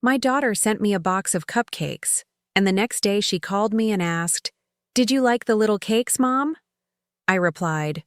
My daughter sent me a box of cupcakes, and the next day she called me and asked, "Did you like the little cakes, Mom?" I replied,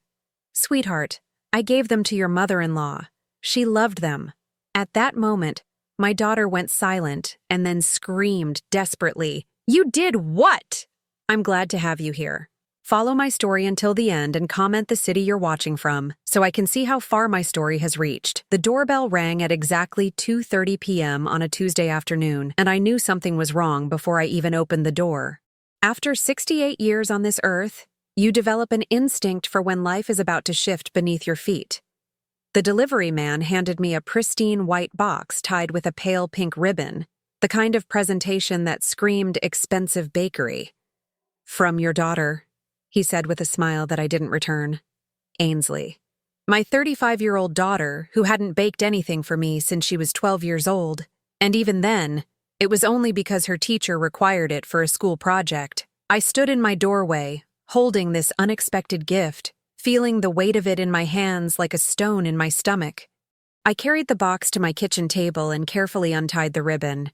"Sweetheart, I gave them to your mother-in-law. She loved them." At that moment, my daughter went silent and then screamed desperately, "You did what?" I'm glad to have you here. Follow my story until the end and comment the city you're watching from, so I can see how far my story has reached. The doorbell rang at exactly 2:30 p.m. on a Tuesday afternoon, and I knew something was wrong before I even opened the door. After 68 years on this earth, you develop an instinct for when life is about to shift beneath your feet. The delivery man handed me a pristine white box tied with a pale pink ribbon, the kind of presentation that screamed expensive bakery. "From your daughter," he said with a smile that I didn't return. "Ainsley." My 35-year-old daughter, who hadn't baked anything for me since she was 12 years old, and even then, it was only because her teacher required it for a school project. I stood in my doorway, holding this unexpected gift, feeling the weight of it in my hands like a stone in my stomach. I carried the box to my kitchen table and carefully untied the ribbon.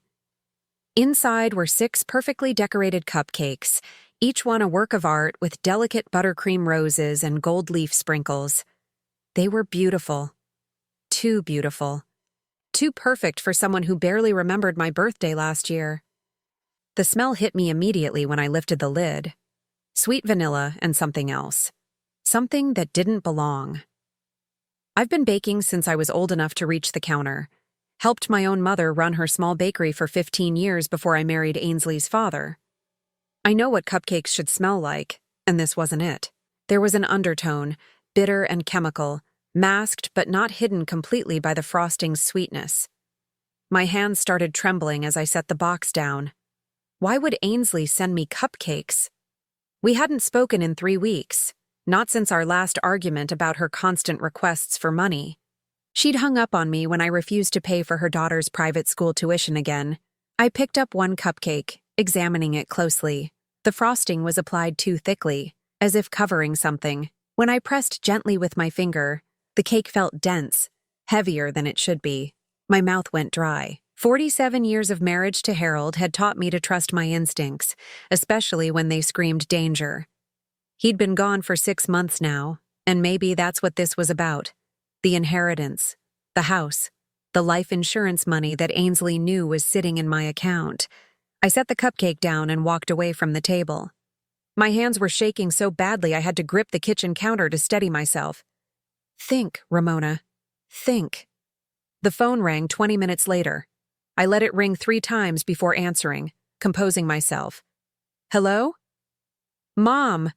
Inside were 6 perfectly decorated cupcakes, each one a work of art with delicate buttercream roses and gold leaf sprinkles. They were beautiful. Too beautiful. Too perfect for someone who barely remembered my birthday last year. The smell hit me immediately when I lifted the lid. Sweet vanilla and something else. Something that didn't belong. I've been baking since I was old enough to reach the counter. Helped my own mother run her small bakery for 15 years before I married Ainsley's father. I know what cupcakes should smell like, and this wasn't it. There was an undertone, bitter and chemical, masked but not hidden completely by the frosting's sweetness. My hands started trembling as I set the box down. Why would Ainsley send me cupcakes? We hadn't spoken in 3 weeks, not since our last argument about her constant requests for money. She'd hung up on me when I refused to pay for her daughter's private school tuition again. I picked up one cupcake, examining it closely. The frosting was applied too thickly, as if covering something. When I pressed gently with my finger, the cake felt dense, heavier than it should be. My mouth went dry. 47 years of marriage to Harold had taught me to trust my instincts, especially when they screamed danger. He'd been gone for 6 months now, and maybe that's what this was about. The inheritance, the house, the life insurance money that Ainsley knew was sitting in my account. I set the cupcake down and walked away from the table. My hands were shaking so badly I had to grip the kitchen counter to steady myself. Think, Ramona. Think. The phone rang 20 minutes later. I let it ring 3 times before answering, composing myself. "Hello?" "Mom."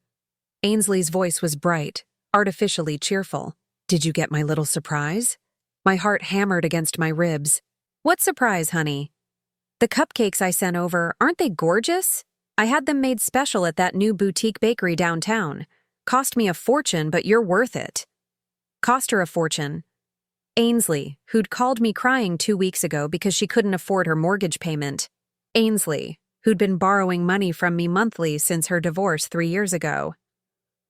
Ainsley's voice was bright, artificially cheerful. "Did you get my little surprise?" My heart hammered against my ribs. "What surprise, honey?" "The cupcakes I sent over, aren't they gorgeous? I had them made special at that new boutique bakery downtown. Cost me a fortune, but you're worth it." Cost her a fortune. Ainsley, who'd called me crying 2 weeks ago because she couldn't afford her mortgage payment. Ainsley, who'd been borrowing money from me monthly since her divorce 3 years ago.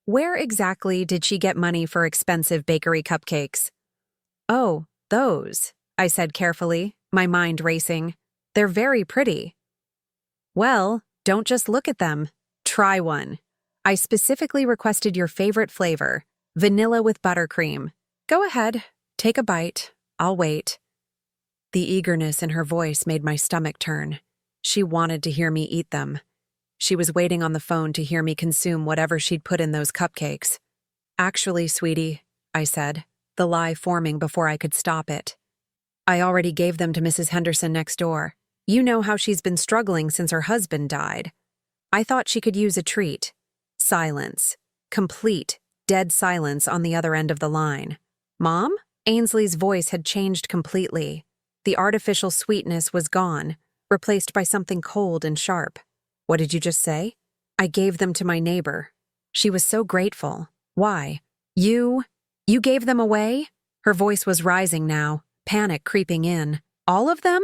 Where exactly did she get money for expensive bakery cupcakes? "Oh, those," I said carefully, my mind racing. "They're very pretty." "Well, don't just look at them. Try one. I specifically requested your favorite flavor, vanilla with buttercream. Go ahead, take a bite. I'll wait." The eagerness in her voice made my stomach turn. She wanted to hear me eat them. She was waiting on the phone to hear me consume whatever she'd put in those cupcakes. "Actually, sweetie," I said, the lie forming before I could stop it. "I already gave them to Mrs. Henderson next door. You know how she's been struggling since her husband died. I thought she could use a treat." Silence. Complete, dead silence on the other end of the line. "Mom?" Ainsley's voice had changed completely. The artificial sweetness was gone, replaced by something cold and sharp. "What did you just say?" "I gave them to my neighbor. She was so grateful." "Why? You gave them away?" Her voice was rising now, panic creeping in. "All of them?"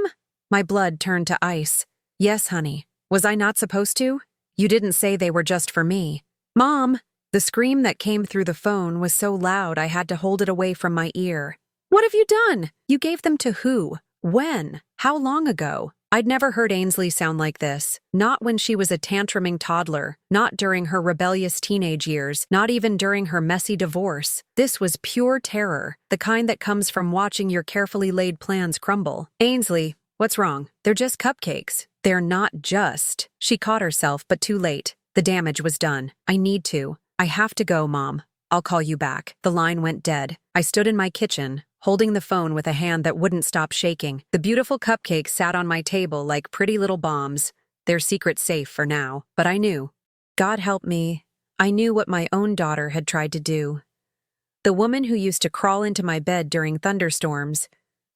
My blood turned to ice. "Yes, honey. Was I not supposed to? You didn't say they were just for me." "Mom!" The scream that came through the phone was so loud I had to hold it away from my ear. "What have you done? You gave them to who? When? How long ago?" I'd never heard Ainsley sound like this, not when she was a tantruming toddler, not during her rebellious teenage years, not even during her messy divorce. This was pure terror, the kind that comes from watching your carefully laid plans crumble. Ainsley, what's wrong? They're just cupcakes. They're not just. She caught herself, but too late. The damage was done. I have to go, Mom. I'll call you back. The line went dead. I stood in my kitchen, holding the phone with a hand that wouldn't stop shaking. The beautiful cupcakes sat on my table like pretty little bombs, their secret safe for now. But I knew. God help me. I knew what my own daughter had tried to do. The woman who used to crawl into my bed during thunderstorms,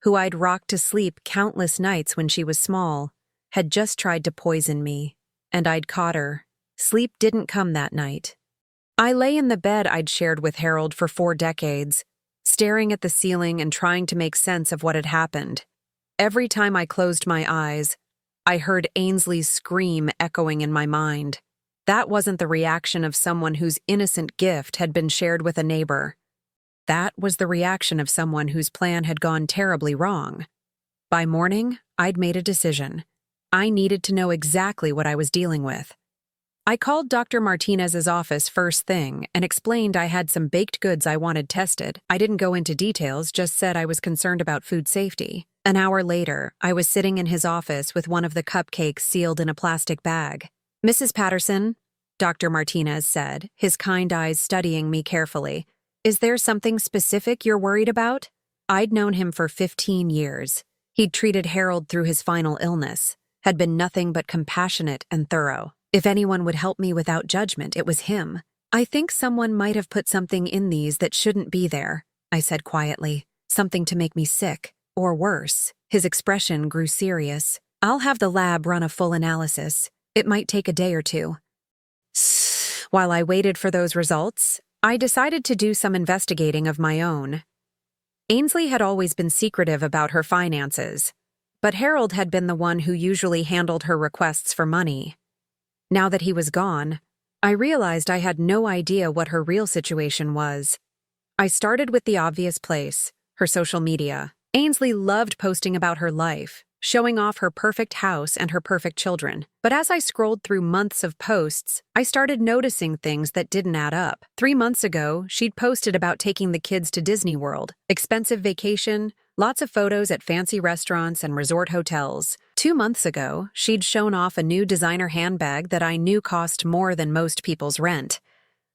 who I'd rocked to sleep countless nights when she was small, had just tried to poison me. And I'd caught her. Sleep didn't come that night. I lay in the bed I'd shared with Harold for 4 decades, staring at the ceiling and trying to make sense of what had happened. Every time I closed my eyes, I heard Ainsley's scream echoing in my mind. That wasn't the reaction of someone whose innocent gift had been shared with a neighbor. That was the reaction of someone whose plan had gone terribly wrong. By morning, I'd made a decision. I needed to know exactly what I was dealing with. I called Dr. Martinez's office first thing and explained I had some baked goods I wanted tested. I didn't go into details, just said I was concerned about food safety. An hour later, I was sitting in his office with one of the cupcakes sealed in a plastic bag. "Mrs. Patterson," Dr. Martinez said, his kind eyes studying me carefully, "is there something specific you're worried about?" I'd known him for 15 years. He'd treated Harold through his final illness, had been nothing but compassionate and thorough. If anyone would help me without judgment, it was him. "I think someone might have put something in these that shouldn't be there," I said quietly. "Something to make me sick, or worse." His expression grew serious. "I'll have the lab run a full analysis. It might take a day or two." While I waited for those results, I decided to do some investigating of my own. Ainsley had always been secretive about her finances, but Harold had been the one who usually handled her requests for money. Now that he was gone, I realized I had no idea what her real situation was. I started with the obvious place, her social media. Ainsley loved posting about her life, showing off her perfect house and her perfect children. But as I scrolled through months of posts, I started noticing things that didn't add up. 3 months ago, she'd posted about taking the kids to Disney World, expensive vacation, lots of photos at fancy restaurants and resort hotels. 2 months ago, she'd shown off a new designer handbag that I knew cost more than most people's rent.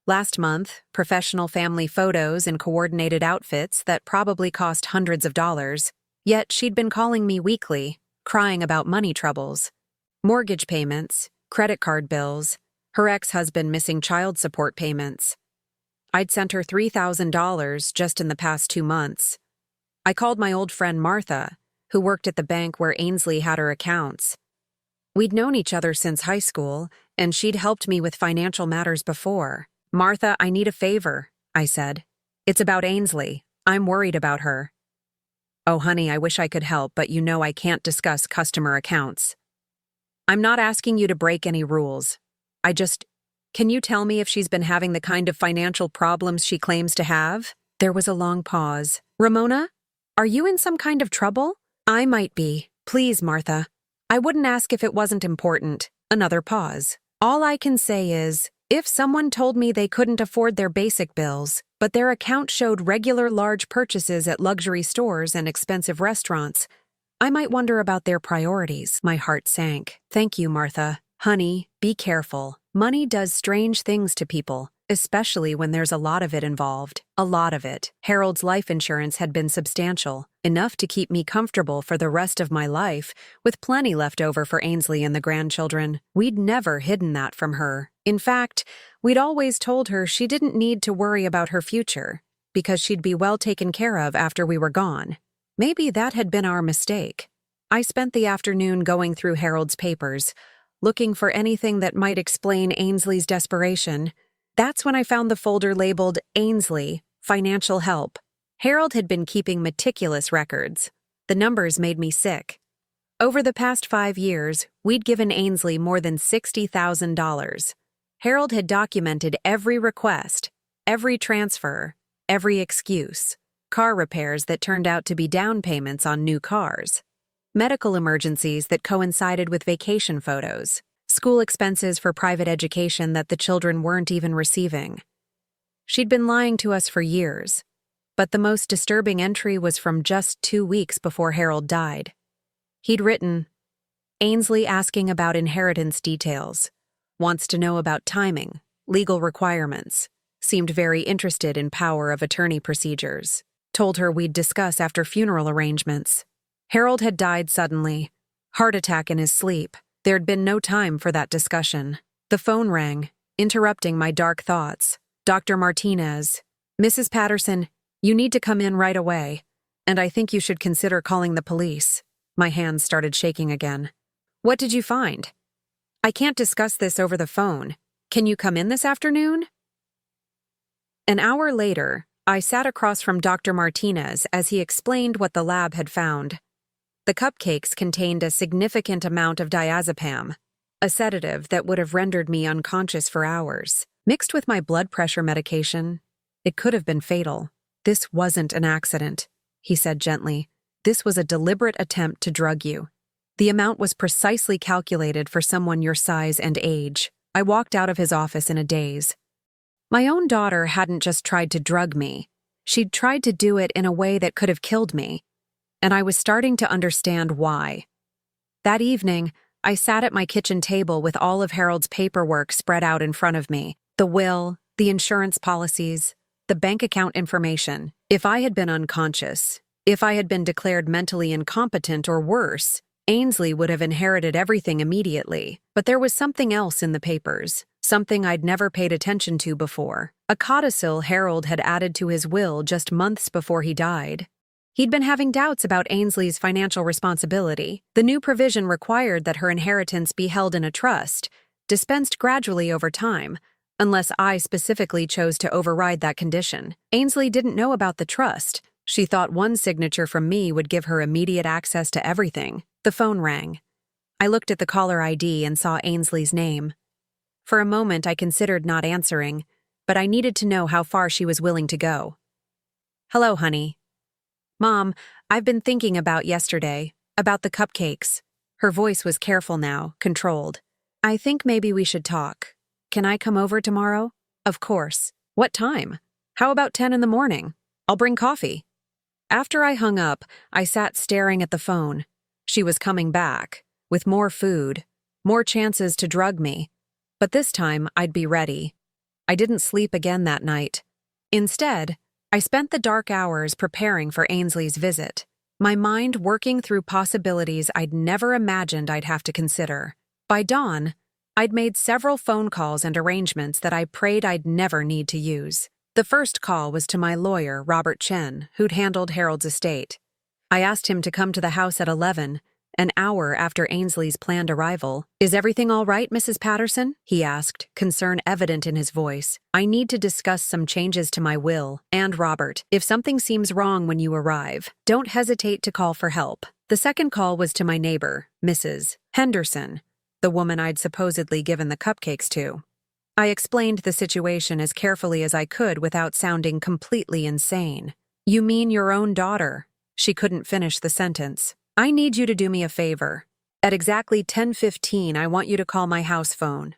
Last month, professional family photos in coordinated outfits that probably cost hundreds of dollars. Yet she'd been calling me weekly, crying about money troubles. Mortgage payments, credit card bills, her ex-husband missing child support payments. I'd sent her $3,000 just in the past 2 months. I called my old friend Martha, who worked at the bank where Ainsley had her accounts. We'd known each other since high school, and she'd helped me with financial matters before. "Martha, I need a favor," I said. "It's about Ainsley. I'm worried about her." "Oh, honey, I wish I could help, but you know I can't discuss customer accounts." "I'm not asking you to break any rules. Can you tell me if she's been having the kind of financial problems she claims to have?" There was a long pause. "Ramona, are you in some kind of trouble?" "I might be. Please, Martha. I wouldn't ask if it wasn't important." Another pause. "All I can say is, if someone told me they couldn't afford their basic bills, but their account showed regular large purchases at luxury stores and expensive restaurants, I might wonder about their priorities." My heart sank. "Thank you, Martha. Honey, be careful. Money does strange things to people, especially when there's a lot of it involved. A lot of it." Harold's life insurance had been substantial, enough to keep me comfortable for the rest of my life, with plenty left over for Ainsley and the grandchildren. We'd never hidden that from her. In fact, we'd always told her she didn't need to worry about her future, because she'd be well taken care of after we were gone. Maybe that had been our mistake. I spent the afternoon going through Harold's papers, looking for anything that might explain Ainsley's desperation. That's when I found the folder labeled Ainsley, Financial Help. Harold had been keeping meticulous records. The numbers made me sick. Over the past 5 years, we'd given Ainsley more than $60,000. Harold had documented every request, every transfer, every excuse. Car repairs that turned out to be down payments on new cars. medical emergencies that coincided with vacation photos, school expenses for private education that the children weren't even receiving. She'd been lying to us for years, but the most disturbing entry was from just 2 weeks before Harold died. He'd written, "Ainsley asking about inheritance details. Wants to know about timing, legal requirements. Seemed very interested in power of attorney procedures. Told her we'd discuss after funeral arrangements." Harold had died suddenly. Heart attack in his sleep. There'd been no time for that discussion. The phone rang, interrupting my dark thoughts. Dr. Martinez. "Mrs. Patterson, you need to come in right away, and I think you should consider calling the police." My hands started shaking again. "What did you find?" "I can't discuss this over the phone. Can you come in this afternoon?" An hour later, I sat across from Dr. Martinez as he explained what the lab had found. The cupcakes contained a significant amount of diazepam, a sedative that would have rendered me unconscious for hours. Mixed with my blood pressure medication, it could have been fatal. "This wasn't an accident," he said gently. "This was a deliberate attempt to drug you. The amount was precisely calculated for someone your size and age." I walked out of his office in a daze. My own daughter hadn't just tried to drug me. She'd tried to do it in a way that could have killed me, and I was starting to understand why. That evening, I sat at my kitchen table with all of Harold's paperwork spread out in front of me. The will, the insurance policies, the bank account information. If I had been unconscious, if I had been declared mentally incompetent or worse, Ainsley would have inherited everything immediately. But there was something else in the papers, something I'd never paid attention to before. A codicil Harold had added to his will just months before he died. He'd been having doubts about Ainsley's financial responsibility. The new provision required that her inheritance be held in a trust, dispensed gradually over time, unless I specifically chose to override that condition. Ainsley didn't know about the trust. She thought one signature from me would give her immediate access to everything. The phone rang. I looked at the caller ID and saw Ainsley's name. For a moment, I considered not answering, but I needed to know how far she was willing to go. "Hello, honey." "Mom, I've been thinking about yesterday, about the cupcakes." Her voice was careful now, controlled. "I think maybe we should talk. Can I come over tomorrow?" "Of course. What time?" "How about 10 in the morning? I'll bring coffee." After I hung up, I sat staring at the phone. She was coming back, with more food, more chances to drug me. But this time, I'd be ready. I didn't sleep again that night. Instead, I spent the dark hours preparing for Ainsley's visit, my mind working through possibilities I'd never imagined I'd have to consider. By dawn, I'd made several phone calls and arrangements that I prayed I'd never need to use. The first call was to my lawyer, Robert Chen, who'd handled Harold's estate. I asked him to come to the house at 11, an hour after Ainsley's planned arrival. "Is everything all right, Mrs. Patterson?" he asked, concern evident in his voice. "I need to discuss some changes to my will. And Robert, if something seems wrong when you arrive, don't hesitate to call for help." The second call was to my neighbor, Mrs. Henderson, the woman I'd supposedly given the cupcakes to. I explained the situation as carefully as I could without sounding completely insane. "You mean your own daughter?" She couldn't finish the sentence. "I need you to do me a favor. At exactly 10:15, I want you to call my house phone.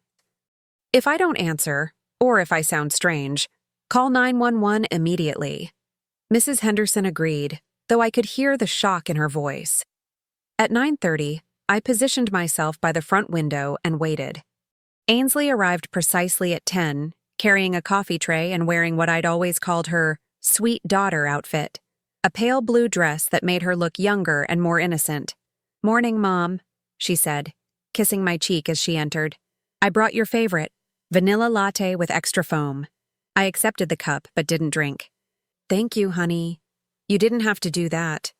If I don't answer, or if I sound strange, call 911 immediately." Mrs. Henderson agreed, though I could hear the shock in her voice. At 9:30, I positioned myself by the front window and waited. Ainsley arrived precisely at 10, carrying a coffee tray and wearing what I'd always called her sweet daughter outfit, a pale blue dress that made her look younger and more innocent. "Morning, Mom," she said, kissing my cheek as she entered. "I brought your favorite, vanilla latte with extra foam." I accepted the cup but didn't drink. "Thank you, honey. You didn't have to do that."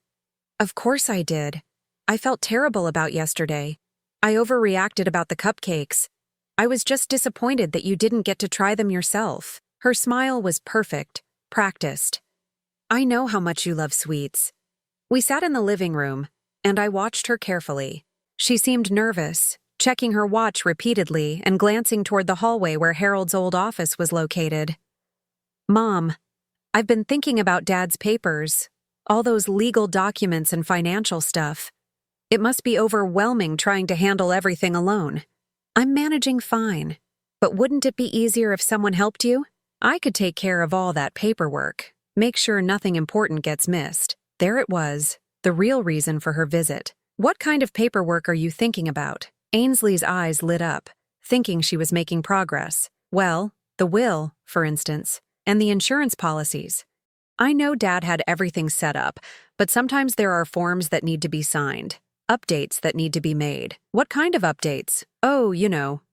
"Of course I did. I felt terrible about yesterday. I overreacted about the cupcakes. I was just disappointed that you didn't get to try them yourself." Her smile was perfect, practiced. "I know how much you love sweets." We sat in the living room, and I watched her carefully. She seemed nervous, checking her watch repeatedly and glancing toward the hallway where Harold's old office was located. "Mom, I've been thinking about Dad's papers, all those legal documents and financial stuff. It must be overwhelming trying to handle everything alone. I'm managing fine. But wouldn't it be easier if someone helped you? I could take care of all that paperwork, make sure nothing important gets missed. There it was, the real reason for her visit. What kind of paperwork are you thinking about? Ainsley's eyes lit up, thinking she was making progress. Well, the will, for instance, and the insurance policies. I know Dad had everything set up, but sometimes there are forms that need to be signed, updates that need to be made. What kind of updates? Oh,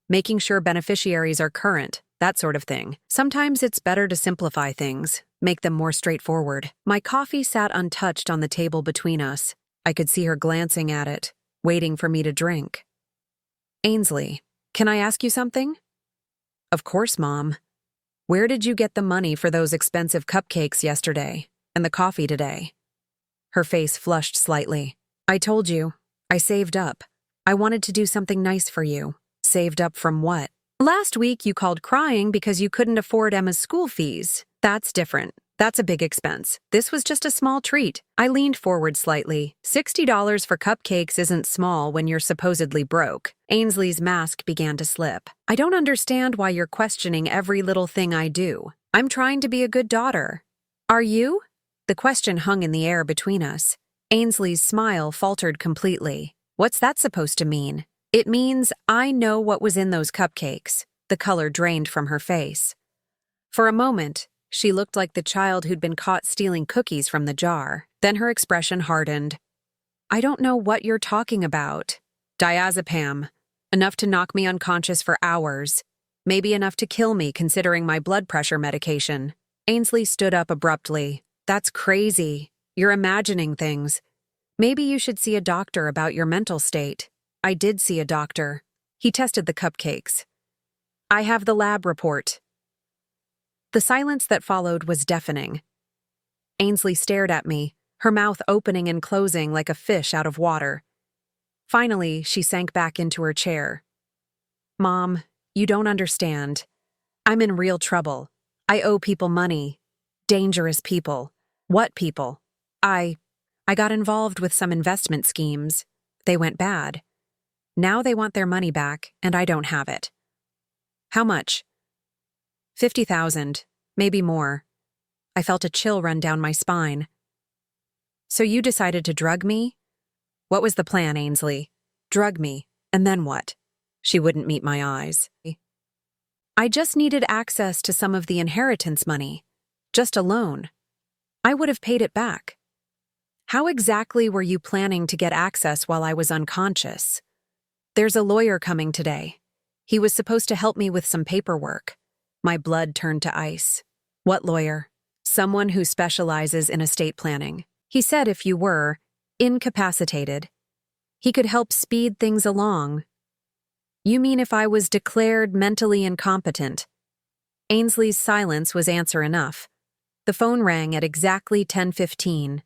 making sure beneficiaries are current, that sort of thing. Sometimes it's better to simplify things, make them more straightforward. My coffee sat untouched on the table between us. I could see her glancing at it, waiting for me to drink. Ainsley, can I ask you something? Of course, Mom. Where did you get the money for those expensive cupcakes yesterday and the coffee today? Her face flushed slightly. I told you, I saved up. I wanted to do something nice for you. Saved up from what? Last week you called crying because you couldn't afford Emma's school fees. That's different. That's a big expense. This was just a small treat. I leaned forward slightly. $60 for cupcakes isn't small when you're supposedly broke. Ainsley's mask began to slip. I don't understand why you're questioning every little thing I do. I'm trying to be a good daughter. Are you? The question hung in the air between us. Ainsley's smile faltered completely. What's that supposed to mean? It means I know what was in those cupcakes. The color drained from her face. For a moment, she looked like the child who'd been caught stealing cookies from the jar. Then her expression hardened. I don't know what you're talking about. Diazepam. Enough to knock me unconscious for hours. Maybe enough to kill me considering my blood pressure medication. Ainsley stood up abruptly. That's crazy. You're imagining things. Maybe you should see a doctor about your mental state. I did see a doctor. He tested the cupcakes. I have the lab report. The silence that followed was deafening. Ainsley stared at me, her mouth opening and closing like a fish out of water. Finally, she sank back into her chair. Mom, you don't understand. I'm in real trouble. I owe people money. Dangerous people. What people? I got involved with some investment schemes. They went bad. Now they want their money back, and I don't have it. How much? 50,000, maybe more. I felt a chill run down my spine. So you decided to drug me? What was the plan, Ainsley? Drug me, and then what? She wouldn't meet my eyes. I just needed access to some of the inheritance money. Just a loan. I would have paid it back. How exactly were you planning to get access while I was unconscious? There's a lawyer coming today. He was supposed to help me with some paperwork. My blood turned to ice. What lawyer? Someone who specializes in estate planning. He said if you were incapacitated, he could help speed things along. You mean if I was declared mentally incompetent? Ainsley's silence was answer enough. The phone rang at exactly 10:15.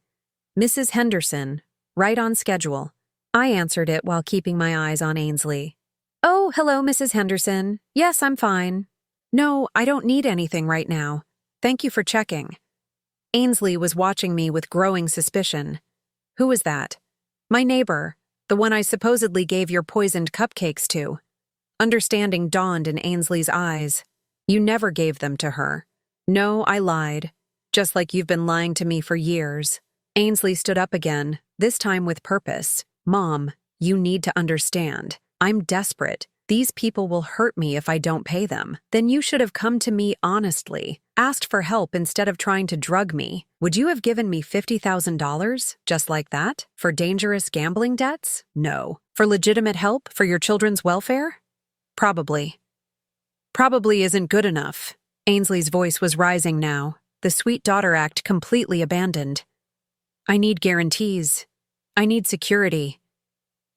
Mrs. Henderson, right on schedule. I answered it while keeping my eyes on Ainsley. Oh, hello, Mrs. Henderson. Yes, I'm fine. No, I don't need anything right now. Thank you for checking. Ainsley was watching me with growing suspicion. Who was that? My neighbor, the one I supposedly gave your poisoned cupcakes to. Understanding dawned in Ainsley's eyes. You never gave them to her. No, I lied. Just like you've been lying to me for years. Ainsley stood up again, this time with purpose. Mom, you need to understand. I'm desperate. These people will hurt me if I don't pay them. Then you should have come to me honestly, asked for help instead of trying to drug me. Would you have given me $50,000, just like that? For dangerous gambling debts? No. For legitimate help? For your children's welfare? Probably. Probably isn't good enough. Ainsley's voice was rising now, the sweet daughter act completely abandoned. I need guarantees. I need security.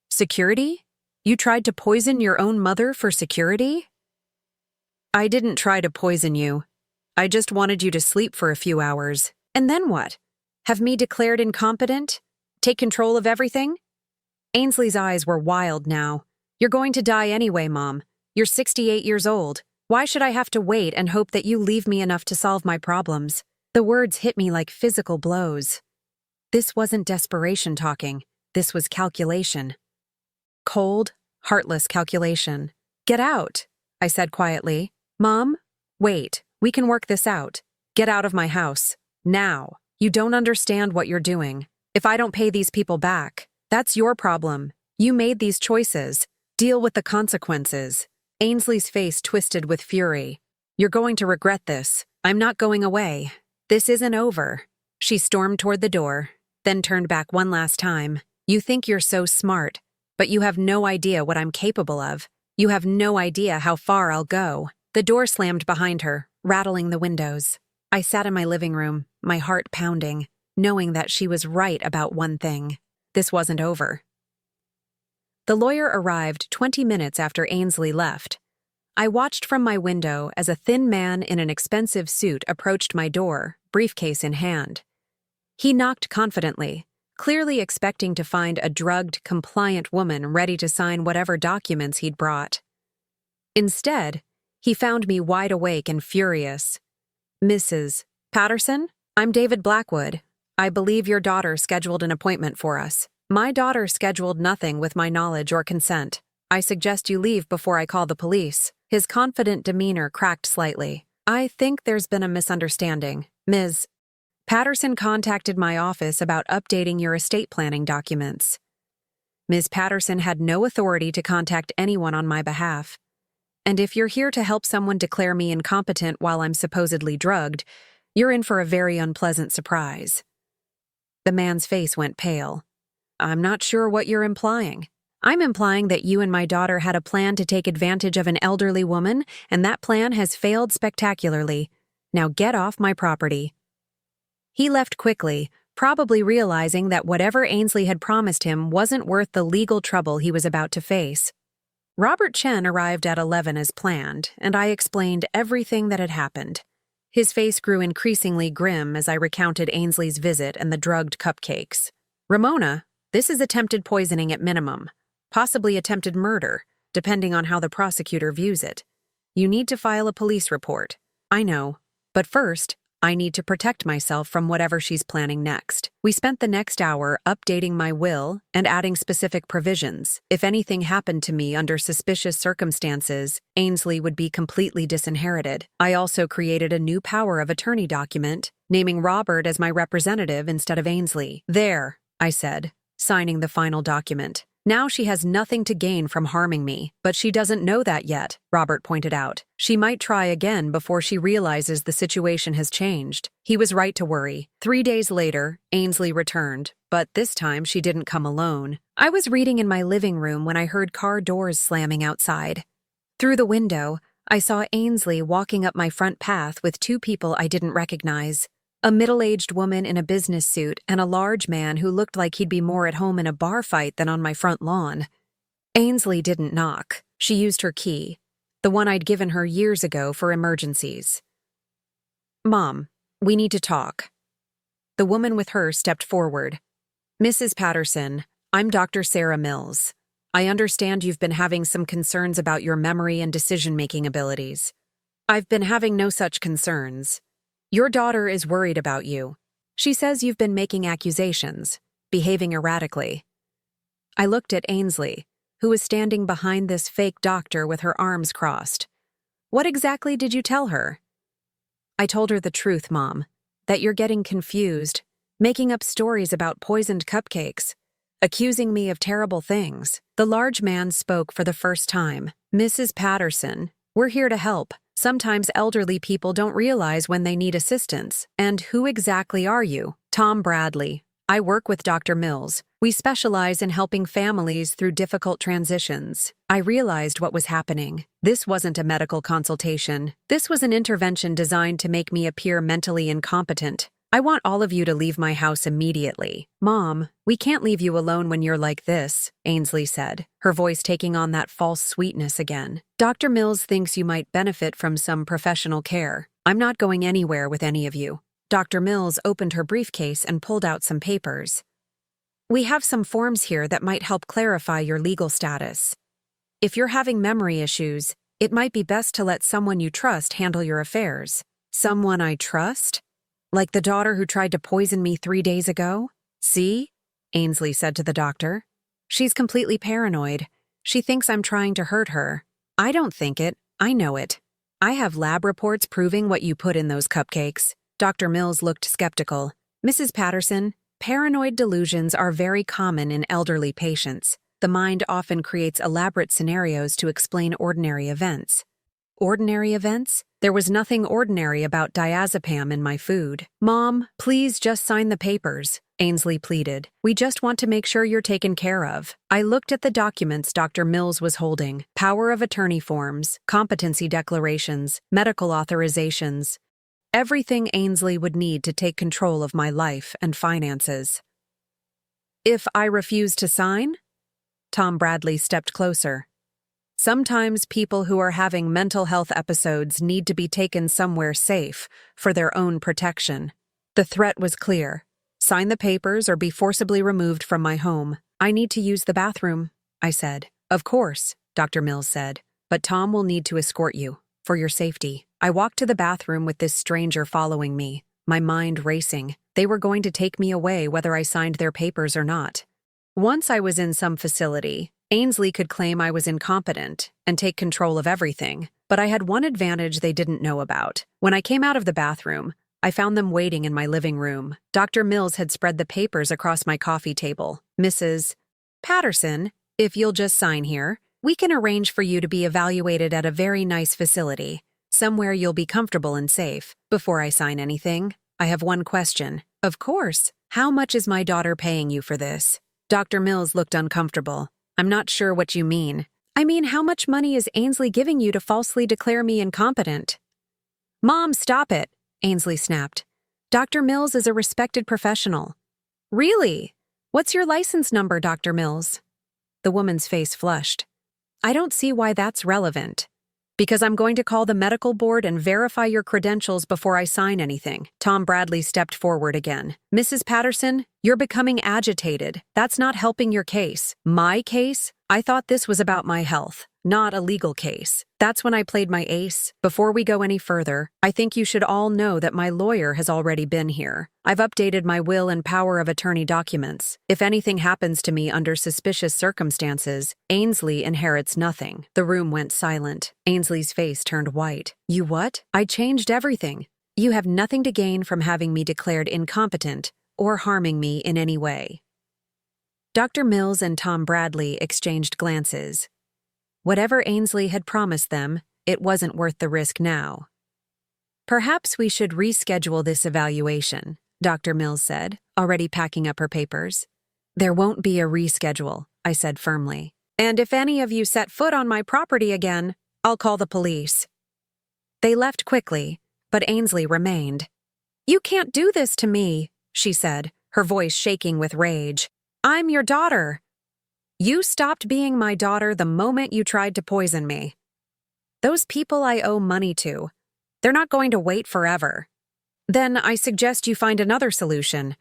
Security? You tried to poison your own mother for security? I didn't try to poison you. I just wanted you to sleep for a few hours. And then what? Have me declared incompetent? Take control of everything? Ainsley's eyes were wild now. You're going to die anyway, Mom. You're 68 years old. Why should I have to wait and hope that you leave me enough to solve my problems? The words hit me like physical blows. This wasn't desperation talking. This was calculation. Cold, heartless calculation. "Get out," I said quietly. "Mom, wait, we can work this out. Get out of my house. Now. You don't understand what you're doing. If I don't pay these people back, that's your problem. You made these choices. Deal with the consequences." Ainsley's face twisted with fury. "You're going to regret this. I'm not going away. This isn't over." She stormed toward the door, then turned back one last time. "You think you're so smart, but you have no idea what I'm capable of. You have no idea how far I'll go." The door slammed behind her, rattling the windows. I sat in my living room, my heart pounding, knowing that she was right about one thing. This wasn't over. The lawyer arrived 20 minutes after Ainsley left. I watched from my window as a thin man in an expensive suit approached my door, briefcase in hand. He knocked confidently, clearly expecting to find a drugged, compliant woman ready to sign whatever documents he'd brought. Instead, he found me wide awake and furious. "Mrs. Patterson? I'm David Blackwood. I believe your daughter scheduled an appointment for us." "My daughter scheduled nothing with my knowledge or consent. I suggest you leave before I call the police." His confident demeanor cracked slightly. "I think there's been a misunderstanding. Ms. Patterson contacted my office about updating your estate planning documents." Ms. Patterson had no authority to contact anyone on my behalf. And if you're here to help someone declare me incompetent while I'm supposedly drugged, you're in for a very unpleasant surprise. The man's face went pale. "I'm not sure what you're implying." "I'm implying that you and my daughter had a plan to take advantage of an elderly woman, and that plan has failed spectacularly. Now get off my property." He left quickly, probably realizing that whatever Ainsley had promised him wasn't worth the legal trouble he was about to face. Robert Chen arrived at 11 as planned, and I explained everything that had happened. His face grew increasingly grim as I recounted Ainsley's visit and the drugged cupcakes. "Ramona, this is attempted poisoning at minimum, possibly attempted murder, depending on how the prosecutor views it. You need to file a police report." "I know, but first, I need to protect myself from whatever she's planning next." We spent the next hour updating my will and adding specific provisions. If anything happened to me under suspicious circumstances, Ainsley would be completely disinherited. I also created a new power of attorney document, naming Robert as my representative instead of Ainsley. "There," I said, signing the final document. "Now she has nothing to gain from harming me." "But she doesn't know that yet," Robert pointed out. "She might try again before she realizes the situation has changed." He was right to worry. 3 days later, Ainsley returned, but this time she didn't come alone. I was reading in my living room when I heard car doors slamming outside. Through the window, I saw Ainsley walking up my front path with 2 people I didn't recognize. A middle-aged woman in a business suit and a large man who looked like he'd be more at home in a bar fight than on my front lawn. Ainsley didn't knock. She used her key, the one I'd given her years ago for emergencies. "Mom, we need to talk." The woman with her stepped forward. "Mrs. Patterson, I'm Dr. Sarah Mills. I understand you've been having some concerns about your memory and decision-making abilities. I've been having no such concerns. Your daughter is worried about you. She says you've been making accusations, behaving erratically." I looked at Ainsley, who was standing behind this fake doctor with her arms crossed. "What exactly did you tell her?" "I told her the truth, Mom, that you're getting confused, making up stories about poisoned cupcakes, accusing me of terrible things." The large man spoke for the first time. "Mrs. Patterson, we're here to help. Sometimes elderly people don't realize when they need assistance. And who exactly are you?" "Tom Bradley. I work with Dr. Mills. We specialize in helping families through difficult transitions." I realized what was happening. This wasn't a medical consultation. This was an intervention designed to make me appear mentally incompetent. "I want all of you to leave my house immediately." "Mom, we can't leave you alone when you're like this," Ainsley said, her voice taking on that false sweetness again. "Dr. Mills thinks you might benefit from some professional care. I'm not going anywhere with any of you." Dr. Mills opened her briefcase and pulled out some papers. "We have some forms here that might help clarify your legal status. If you're having memory issues, it might be best to let someone you trust handle your affairs." "Someone I trust? Like the daughter who tried to poison me 3 days ago?" "See?" Ainsley said to the doctor. She's completely paranoid. She thinks I'm trying to hurt her. I don't think it. I know it. I have lab reports proving what you put in those cupcakes. Dr. Mills looked skeptical. Mrs. Patterson, paranoid delusions are very common in elderly patients. The mind often creates elaborate scenarios to explain ordinary events. Ordinary events? There was nothing ordinary about diazepam in my food. Mom, please just sign the papers, Ainsley pleaded. We just want to make sure you're taken care of. I looked at the documents Dr. Mills was holding: power of attorney forms, competency declarations, medical authorizations. Everything Ainsley would need to take control of my life and finances. If I refuse to sign? Tom Bradley stepped closer. Sometimes people who are having mental health episodes need to be taken somewhere safe for their own protection. The threat was clear. Sign the papers or be forcibly removed from my home. I need to use the bathroom, I said. Of course, Dr. Mills said, but Tom will need to escort you, for your safety. I walked to the bathroom with this stranger following me, my mind racing. They were going to take me away whether I signed their papers or not. Once I was in some facility, Ainsley could claim I was incompetent and take control of everything, but I had one advantage they didn't know about. When I came out of the bathroom, I found them waiting in my living room. Dr. Mills had spread the papers across my coffee table. Mrs. Patterson, if you'll just sign here, we can arrange for you to be evaluated at a very nice facility, somewhere you'll be comfortable and safe. Before I sign anything, I have one question. Of course. How much is my daughter paying you for this? Dr. Mills looked uncomfortable. I'm not sure what you mean. I mean, how much money is Ainsley giving you to falsely declare me incompetent? Mom, stop it, Ainsley snapped. Dr. Mills is a respected professional. Really? What's your license number, Dr. Mills? The woman's face flushed. I don't see why that's relevant. Because I'm going to call the medical board and verify your credentials before I sign anything. Tom Bradley stepped forward again. Mrs. Patterson, you're becoming agitated. That's not helping your case. My case? I thought this was about my health, not a legal case. That's when I played my ace. Before we go any further, I think you should all know that my lawyer has already been here. I've updated my will and power of attorney documents. If anything happens to me under suspicious circumstances, Ainsley inherits nothing. The room went silent. Ainsley's face turned white. You what? I changed everything. You have nothing to gain from having me declared incompetent or harming me in any way. Dr. Mills and Tom Bradley exchanged glances. Whatever Ainsley had promised them, it wasn't worth the risk now. Perhaps we should reschedule this evaluation, Dr. Mills said, already packing up her papers. There won't be a reschedule, I said firmly. And if any of you set foot on my property again, I'll call the police. They left quickly, but Ainsley remained. You can't do this to me, she said, her voice shaking with rage. I'm your daughter. You stopped being my daughter the moment you tried to poison me. Those people I owe money to, they're not going to wait forever. Then I suggest you find another solution,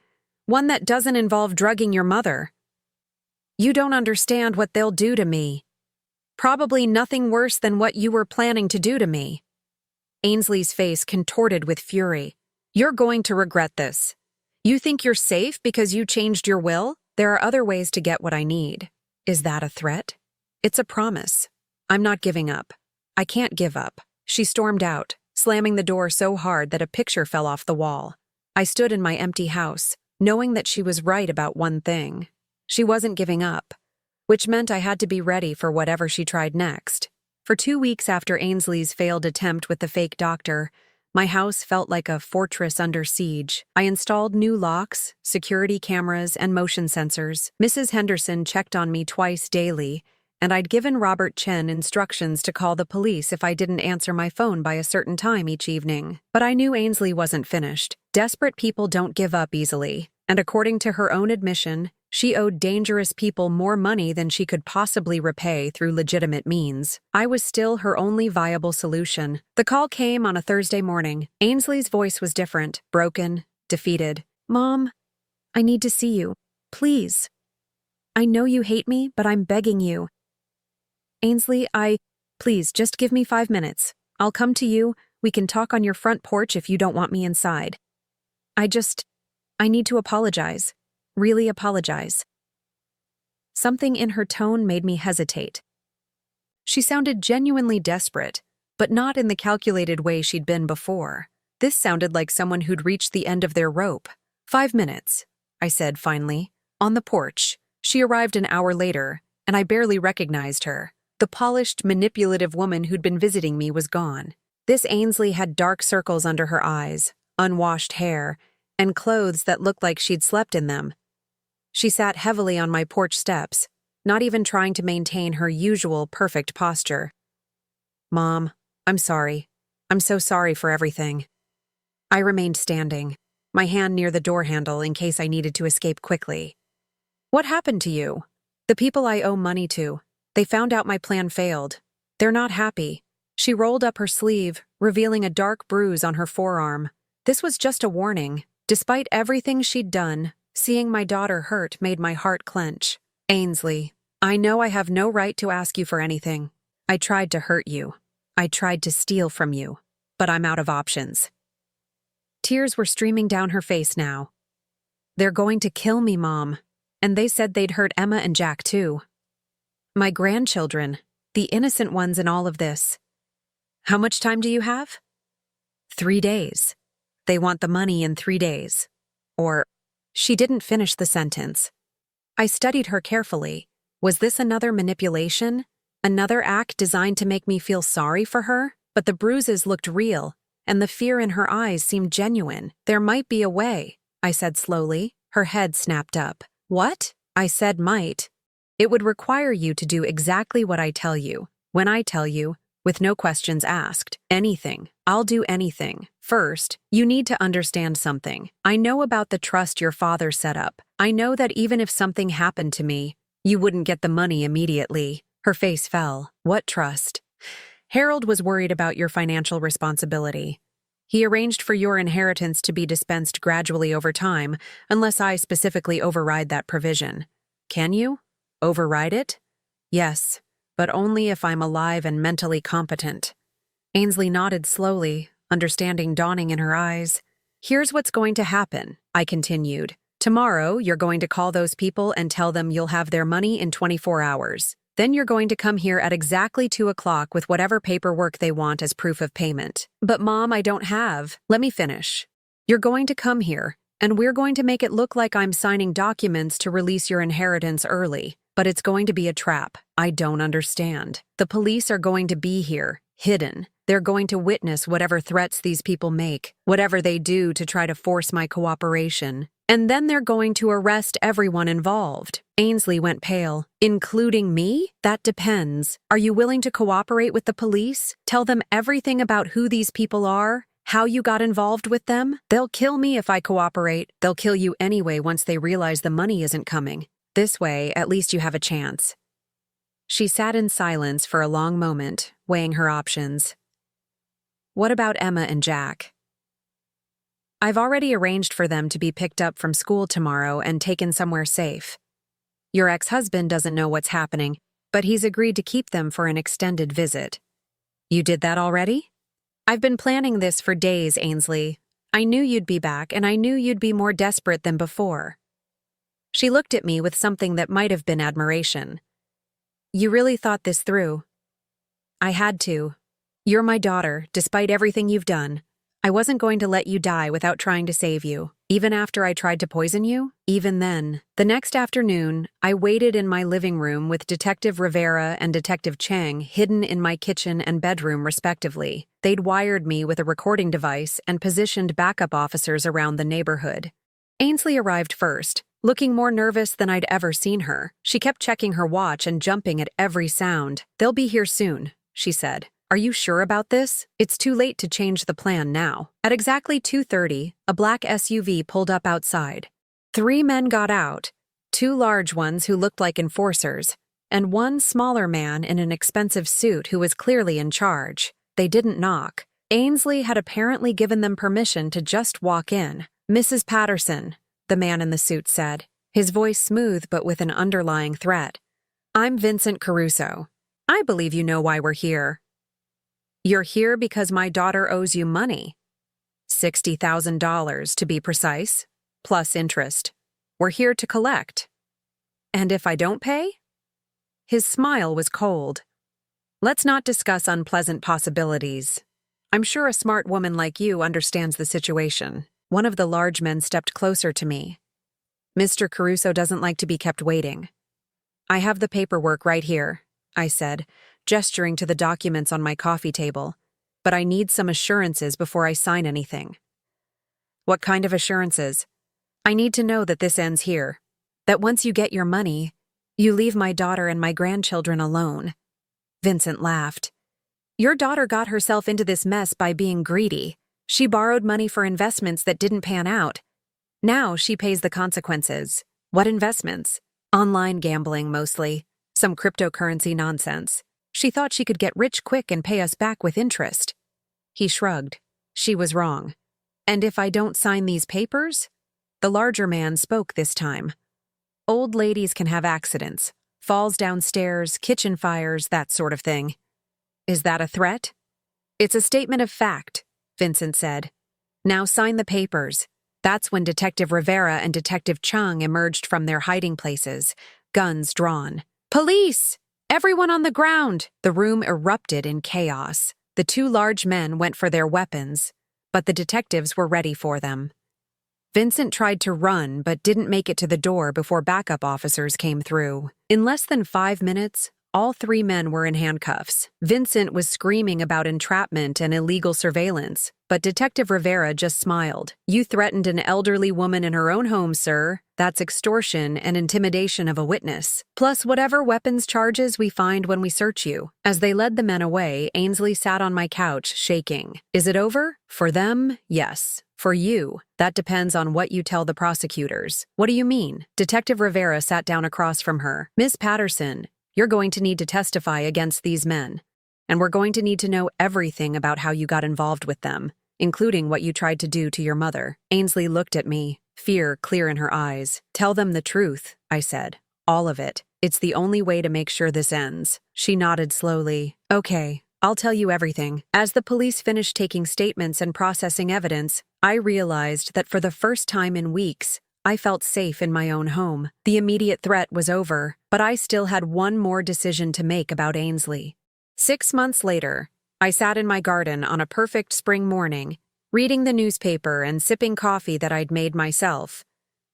one that doesn't involve drugging your mother. You don't understand what they'll do to me. Probably nothing worse than what you were planning to do to me. Ainsley's face contorted with fury. You're going to regret this. You think you're safe because you changed your will? There are other ways to get what I need. Is that a threat? It's a promise. I'm not giving up. I can't give up. She stormed out, slamming the door so hard that a picture fell off the wall. I stood in my empty house, knowing that she was right about one thing. She wasn't giving up, which meant I had to be ready for whatever she tried next. For 2 weeks after Ainsley's failed attempt with the fake doctor, my house felt like a fortress under siege. I installed new locks, security cameras, and motion sensors. Mrs. Henderson checked on me twice daily, and I'd given Robert Chen instructions to call the police if I didn't answer my phone by a certain time each evening. But I knew Ainsley wasn't finished. Desperate people don't give up easily, and according to her own admission, she owed dangerous people more money than she could possibly repay through legitimate means. I was still her only viable solution. The call came on a Thursday morning. Ainsley's voice was different, broken, defeated. Mom, I need to see you. Please. I know you hate me, but I'm begging you. Ainsley, please, just give me 5 minutes. I'll come to you. We can talk on your front porch if you don't want me inside. I need to apologize. Really apologize. Something in her tone made me hesitate. She sounded genuinely desperate, but not in the calculated way she'd been before. This sounded like someone who'd reached the end of their rope. 5 minutes, I said finally. On the porch, she arrived an hour later, and I barely recognized her. The polished, manipulative woman who'd been visiting me was gone. This Ainsley had dark circles under her eyes, unwashed hair, and clothes that looked like she'd slept in them. She sat heavily on my porch steps, not even trying to maintain her usual perfect posture. Mom, I'm sorry. I'm so sorry for everything. I remained standing, my hand near the door handle in case I needed to escape quickly. What happened to you? The people I owe money to. They found out my plan failed. They're not happy. She rolled up her sleeve, revealing a dark bruise on her forearm. This was just a warning. Despite everything she'd done, seeing my daughter hurt made my heart clench. Ainsley, I know I have no right to ask you for anything. I tried to hurt you. I tried to steal from you. But I'm out of options. Tears were streaming down her face now. They're going to kill me, Mom. And they said they'd hurt Emma and Jack too. My grandchildren, the innocent ones in all of this. How much time do you have? 3 days. They want the money in 3 days. Or, she didn't finish the sentence. I studied her carefully. Was this another manipulation? Another act designed to make me feel sorry for her? But the bruises looked real, and the fear in her eyes seemed genuine. There might be a way, I said slowly. Her head snapped up. What? I said might. It would require you to do exactly what I tell you. When I tell you, with no questions asked. Anything. I'll do anything. First, you need to understand something. I know about the trust your father set up. I know that even if something happened to me, you wouldn't get the money immediately. Her face fell. What trust? Harold was worried about your financial responsibility. He arranged for your inheritance to be dispensed gradually over time, unless I specifically override that provision. Can you? Override it? Yes, but only if I'm alive and mentally competent. Ainsley nodded slowly, understanding dawning in her eyes. Here's what's going to happen, I continued. Tomorrow, you're going to call those people and tell them you'll have their money in 24 hours. Then you're going to come here at exactly 2 o'clock with whatever paperwork they want as proof of payment. But Mom, I don't have. Let me finish. You're going to come here, and we're going to make it look like I'm signing documents to release your inheritance early. But it's going to be a trap. I don't understand. The police are going to be here, hidden. They're going to witness whatever threats these people make, whatever they do to try to force my cooperation. And then they're going to arrest everyone involved. Ainsley went pale. Including me? That depends. Are you willing to cooperate with the police? Tell them everything about who these people are? How you got involved with them? They'll kill me if I cooperate. They'll kill you anyway once they realize the money isn't coming. This way, at least you have a chance. She sat in silence for a long moment, weighing her options. What about Emma and Jack? I've already arranged for them to be picked up from school tomorrow and taken somewhere safe. Your ex-husband doesn't know what's happening, but he's agreed to keep them for an extended visit. You did that already? I've been planning this for days, Ainsley. I knew you'd be back, and I knew you'd be more desperate than before. She looked at me with something that might have been admiration. You really thought this through. I had to. You're my daughter, despite everything you've done. I wasn't going to let you die without trying to save you. Even after I tried to poison you? Even then. The next afternoon, I waited in my living room with Detective Rivera and Detective Chang hidden in my kitchen and bedroom respectively. They'd wired me with a recording device and positioned backup officers around the neighborhood. Ainsley arrived first, looking more nervous than I'd ever seen her. She kept checking her watch and jumping at every sound. They'll be here soon, she said. Are you sure about this? It's too late to change the plan now. At exactly 2:30, a black SUV pulled up outside. 3 men got out, 2 large ones who looked like enforcers, and 1 smaller man in an expensive suit who was clearly in charge. They didn't knock. Ainsley had apparently given them permission to just walk in. Mrs. Patterson, the man in the suit said, his voice smooth but with an underlying threat. I'm Vincent Caruso. I believe you know why we're here. You're here because my daughter owes you money. $60,000 to be precise, plus interest. We're here to collect. And if I don't pay? His smile was cold. Let's not discuss unpleasant possibilities. I'm sure a smart woman like you understands the situation. One of the large men stepped closer to me. Mr. Caruso doesn't like to be kept waiting. I have the paperwork right here, I said, gesturing to the documents on my coffee table. But I need some assurances before I sign anything. What kind of assurances? I need to know that this ends here. That once you get your money, you leave my daughter and my grandchildren alone. Vincent laughed. Your daughter got herself into this mess by being greedy. She borrowed money for investments that didn't pan out. Now she pays the consequences. What investments? Online gambling, mostly. Some cryptocurrency nonsense. She thought she could get rich quick and pay us back with interest. He shrugged. She was wrong. And if I don't sign these papers? The larger man spoke this time. Old ladies can have accidents. Falls downstairs, kitchen fires, that sort of thing. Is that a threat? It's a statement of fact, Vincent said. Now sign the papers. That's when Detective Rivera and Detective Chung emerged from their hiding places, guns drawn. Police! Everyone on the ground! The room erupted in chaos. The two large men went for their weapons, but the detectives were ready for them. Vincent tried to run but didn't make it to the door before backup officers came through. In less than 5 minutes, all 3 men were in handcuffs. Vincent was screaming about entrapment and illegal surveillance, but Detective Rivera just smiled. You threatened an elderly woman in her own home, sir. That's extortion and intimidation of a witness. Plus whatever weapons charges we find when we search you. As they led the men away, Ainsley sat on my couch, shaking. Is it over? For them, yes. For you, that depends on what you tell the prosecutors. What do you mean? Detective Rivera sat down across from her. Miss Patterson, you're going to need to testify against these men. And we're going to need to know everything about how you got involved with them, including what you tried to do to your mother. Ainsley looked at me, fear clear in her eyes. Tell them the truth, I said. All of it. It's the only way to make sure this ends. She nodded slowly. Okay, I'll tell you everything. As the police finished taking statements and processing evidence, I realized that for the first time in weeks, I felt safe in my own home. The immediate threat was over, but I still had one more decision to make about Ainsley. 6 months later, I sat in my garden on a perfect spring morning, reading the newspaper and sipping coffee that I'd made myself.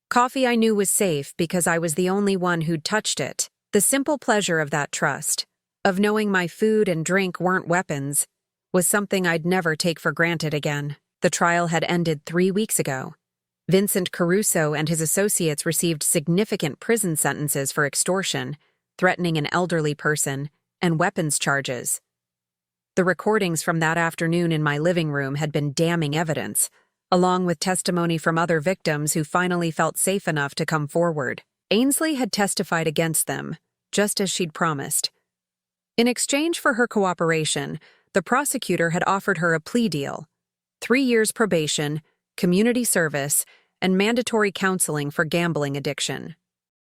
Coffee I knew was safe because I was the only one who'd touched it. The simple pleasure of that trust, of knowing my food and drink weren't weapons, was something I'd never take for granted again. The trial had ended 3 weeks ago. Vincent Caruso and his associates received significant prison sentences for extortion, threatening an elderly person, and weapons charges. The recordings from that afternoon in my living room had been damning evidence, along with testimony from other victims who finally felt safe enough to come forward. Ainsley had testified against them, just as she'd promised. In exchange for her cooperation, the prosecutor had offered her a plea deal: 3 years probation, community service, and mandatory counseling for gambling addiction.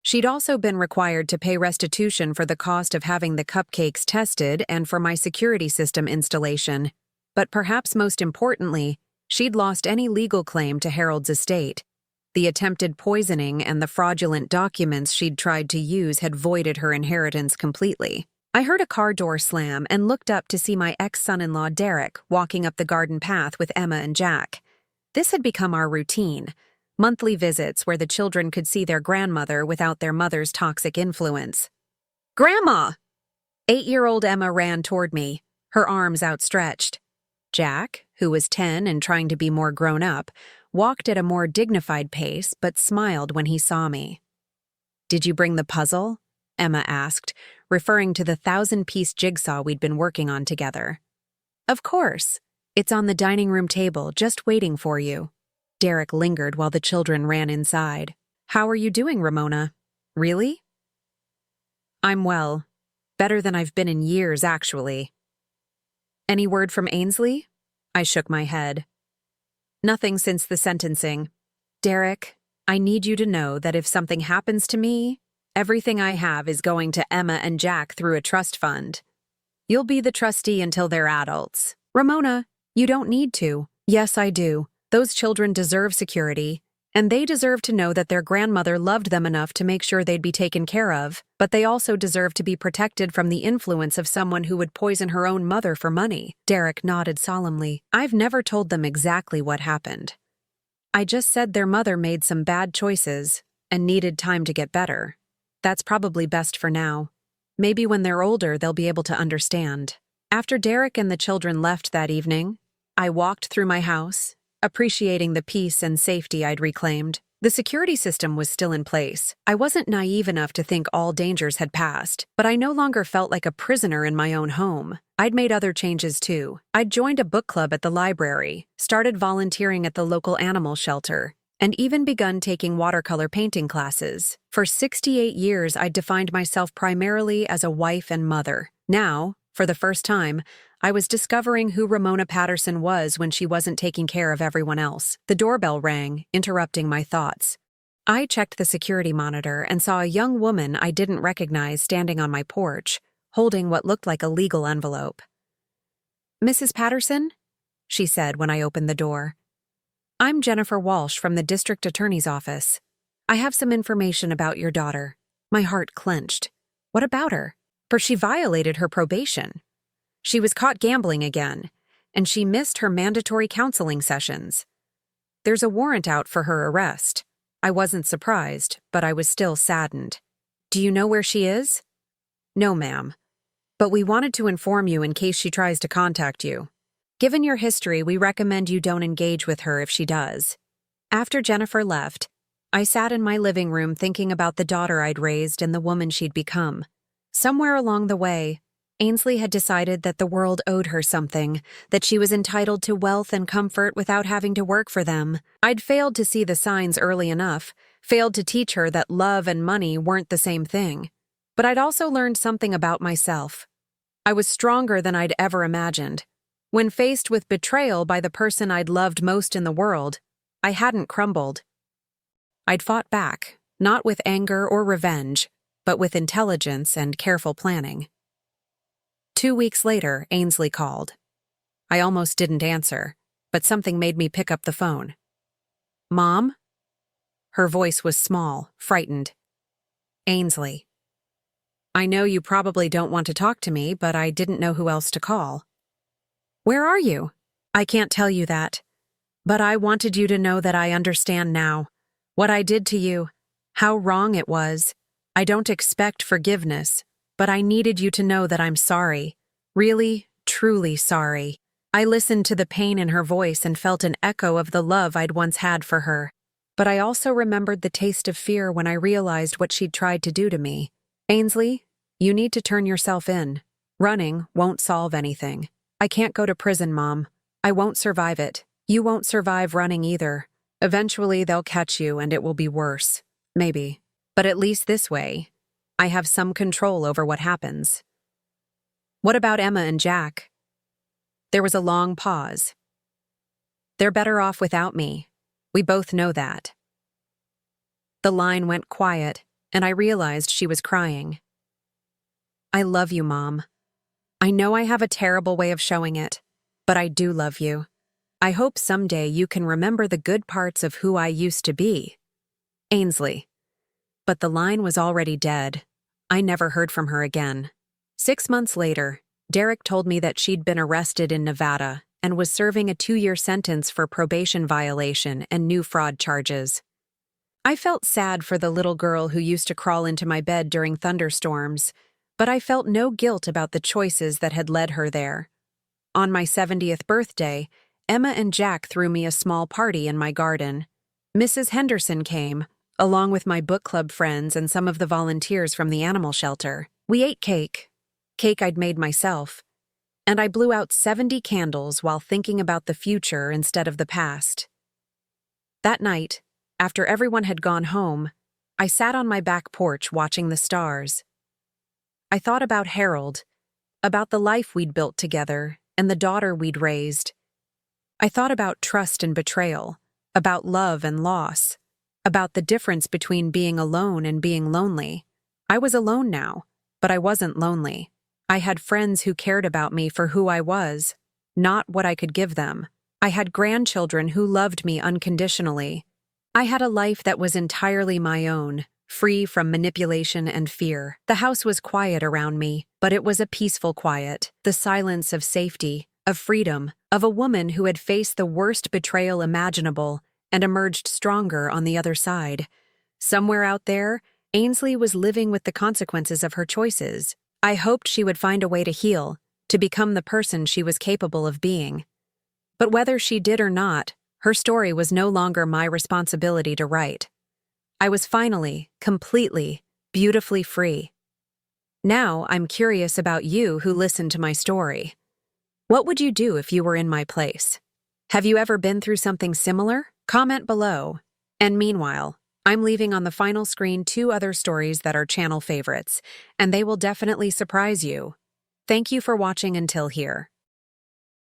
She'd also been required to pay restitution for the cost of having the cupcakes tested and for my security system installation. But perhaps most importantly, she'd lost any legal claim to Harold's estate. The attempted poisoning and the fraudulent documents she'd tried to use had voided her inheritance completely. I heard a car door slam and looked up to see my ex-son-in-law Derek walking up the garden path with Emma and Jack. This had become our routine. Monthly visits where the children could see their grandmother without their mother's toxic influence. Grandma! 8-year-old Emma ran toward me, her arms outstretched. Jack, who was 10 and trying to be more grown up, walked at a more dignified pace but smiled when he saw me. Did you bring the puzzle? Emma asked, referring to the 1,000-piece jigsaw we'd been working on together. Of course. It's on the dining room table, just waiting for you. Derek lingered while the children ran inside. How are you doing, Ramona? Really? I'm well. Better than I've been in years, actually. Any word from Ainsley? I shook my head. Nothing since the sentencing. Derek, I need you to know that if something happens to me, everything I have is going to Emma and Jack through a trust fund. You'll be the trustee until they're adults. Ramona, you don't need to. Yes, I do. Those children deserve security, And they deserve to know that their grandmother loved them enough to make sure they'd be taken care of, but they also deserve to be protected from the influence of someone who would poison her own mother for money. Derek nodded solemnly. I've never told them exactly what happened. I just said their mother made some bad choices and needed time to get better. That's probably best for now. Maybe when they're older, they'll be able to understand. After Derek and the children left that evening, I walked through my house, appreciating the peace and safety I'd reclaimed. The security system was still in place. I wasn't naive enough to think all dangers had passed, but I no longer felt like a prisoner in my own home. I'd made other changes too. I'd joined a book club at the library, started volunteering at the local animal shelter, and even begun taking watercolor painting classes. For 68 years, I'd defined myself primarily as a wife and mother. Now, for the first time, I was discovering who Ramona Patterson was when she wasn't taking care of everyone else. The doorbell rang, interrupting my thoughts. I checked the security monitor and saw a young woman I didn't recognize standing on my porch, holding what looked like a legal envelope. "Mrs. Patterson?" she said when I opened the door. "I'm Jennifer Walsh from the district attorney's office. I have some information about your daughter." My heart clenched. What about her? For she violated her probation. She was caught gambling again, and she missed her mandatory counseling sessions. There's a warrant out for her arrest. I wasn't surprised, but I was still saddened. "Do you know where she is?" "No, ma'am. But we wanted to inform you in case she tries to contact you. Given your history, we recommend you don't engage with her if she does." After Jennifer left, I sat in my living room thinking about the daughter I'd raised and the woman she'd become. Somewhere along the way, Ainsley had decided that the world owed her something, that she was entitled to wealth and comfort without having to work for them. I'd failed to see the signs early enough, failed to teach her that love and money weren't the same thing. But I'd also learned something about myself. I was stronger than I'd ever imagined. When faced with betrayal by the person I'd loved most in the world, I hadn't crumbled. I'd fought back, not with anger or revenge, but with intelligence and careful planning. 2 weeks later, Ainsley called. I almost didn't answer, but something made me pick up the phone. "Mom?" Her voice was small, frightened. "Ainsley. I know you probably don't want to talk to me, but I didn't know who else to call." "Where are you?" "I can't tell you that. But I wanted you to know that I understand now. What I did to you, how wrong it was. I don't expect forgiveness, but I needed you to know that I'm sorry. Really, truly sorry." I listened to the pain in her voice and felt an echo of the love I'd once had for her. But I also remembered the taste of fear when I realized what she'd tried to do to me. "Ainsley, you need to turn yourself in. Running won't solve anything. I can't go to prison, Mom. I won't survive it. You won't survive running either. Eventually they'll catch you and it will be worse. Maybe. But at least this way, I have some control over what happens." "What about Emma and Jack?" There was a long pause. "They're better off without me. We both know that." The line went quiet, and I realized she was crying. "I love you, Mom. I know I have a terrible way of showing it, but I do love you. I hope someday you can remember the good parts of who I used to be. Ainsley." But the line was already dead. I never heard from her again. 6 months later, Derek told me that she'd been arrested in Nevada and was serving a 2-year sentence for probation violation and new fraud charges. I felt sad for the little girl who used to crawl into my bed during thunderstorms, but I felt no guilt about the choices that had led her there. On my 70th birthday, Emma and Jack threw me a small party in my garden. Mrs. Henderson came, along with my book club friends and some of the volunteers from the animal shelter. We ate cake I'd made myself, and I blew out 70 candles while thinking about the future instead of the past. That night, after everyone had gone home, I sat on my back porch watching the stars. I thought about Harold, about the life we'd built together and the daughter we'd raised. I thought about trust and betrayal, about love and loss, about the difference between being alone and being lonely. I was alone now, but I wasn't lonely. I had friends who cared about me for who I was, not what I could give them. I had grandchildren who loved me unconditionally. I had a life that was entirely my own, free from manipulation and fear. The house was quiet around me, but it was a peaceful quiet, the silence of safety, of freedom, of a woman who had faced the worst betrayal imaginable and emerged stronger on the other side. Somewhere out there, Ainsley was living with the consequences of her choices. I hoped she would find a way to heal, to become the person she was capable of being. But whether she did or not, her story was no longer my responsibility to write. I was finally, completely, beautifully free. Now I'm curious about you who listened to my story. What would you do if you were in my place? Have you ever been through something similar? Comment below. And meanwhile, I'm leaving on the final screen 2 other stories that are channel favorites, and they will definitely surprise you. Thank you for watching until here.